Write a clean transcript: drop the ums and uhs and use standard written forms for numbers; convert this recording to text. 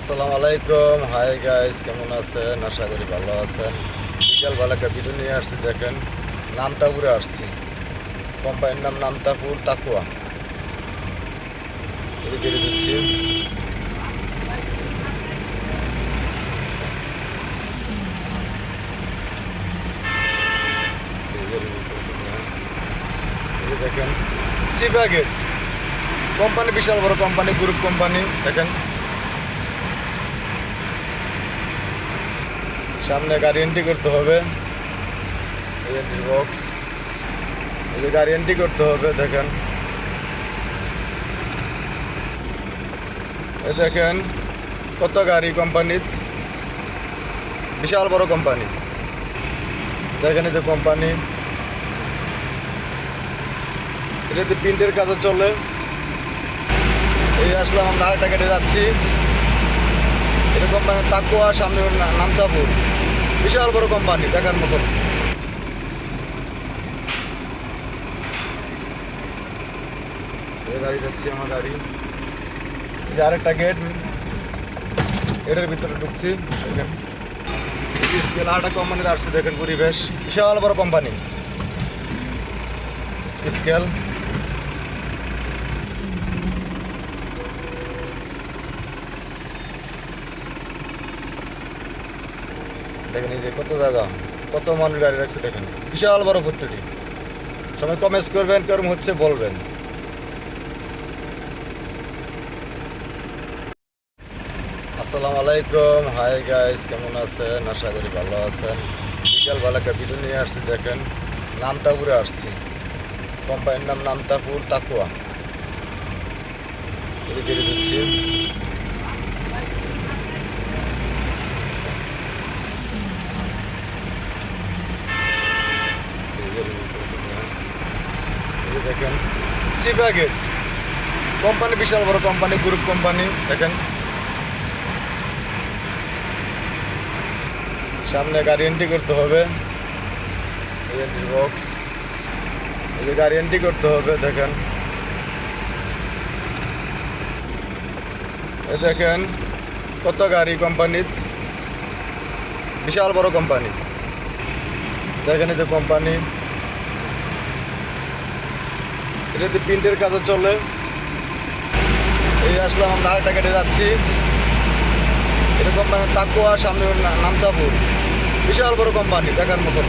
আসসালামু আলাইকুম। Hi guys, কেমন আছেন? আশা করি ভালো আছেন। বিকালবেলা একটা ভিডিও নিয়ে আসছি, দেখেন নামতাপুরে আসছি। কোম্পানির নাম নামতাপুর তাকুয়া। এদিকে দিচ্ছি। দেখেন চিপা গেট কোম্পানি, বিশাল বড় কোম্পানি, গ্রুপ কোম্পানি। দেখেন সামনে গাড়ি এন্ট্রি করতে হবে, এন্ট্রি বক্স। এই যে গাড়ি এন্ট্রি করতে হবে, দেখেন এই দেখেন কত গাড়ি কোম্পানির, বিশাল বড় কোম্পানি। দেখেন এই যে কোম্পানি, এটাতে প্রিন্টের কাজও চলে। এই আসলাম, আমরা আরেকটা কেটে যাচ্ছি। এটা কোম্পানি তাকুয়া, সামনে নামতাপুর, বিশাল বড় কোম্পানি, দেখার মতন। গাড়ি যাচ্ছি, আমার গাড়ি। এই আরেকটা গেট, এটার ভিতরে ঢুকছি। দেখেন স্কেল আরেকটা কোম্পানিতে আসছে। দেখেন পরিবেশ, বিশাল বড় কোম্পানি স্কেল। দেখেন এই যে কত জায়গা, কত মানুষ গাড়ি রাখছে। দেখেন বিশাল বড় ফুটটি। সবাই কমেন্ট করবেন, কেরম হচ্ছে বলবেন। আসসালামু আলাইকুম। হাই গাইস, কেমন আছেন? আশা করি ভালো আছেন। বিকালবেলা একটা ভিডিও নিয়ে আসছি, দেখেন নামতাপুরে আসছি। কোম্পানির নাম নামতাপুর তাকুয়া। এদিকে দিচ্ছি। দেখেন চিপা গেট কোম্পানি, বিশাল বড় কোম্পানি, গ্রুপ কোম্পানি। দেখেন সামনে গাড়ি এন্ট্রি করতে হবে, এন্ট্রি বক্স। এই যে গাড়ি এন্ট্রি করতে হবে, দেখেন এই দেখেন কত গাড়ি কোম্পানির, বিশাল বড় কোম্পানি। দেখেন এই যে কোম্পানি, এটাতে প্রিন্টের কাজও চলে। এই আসলাম, আমরা আরেকটা কেটে যাচ্ছি। এটা কোম্পানি তাকুয়া, সামনে নামতাপুর, বিশাল বড় কোম্পানি, দেখার মতন।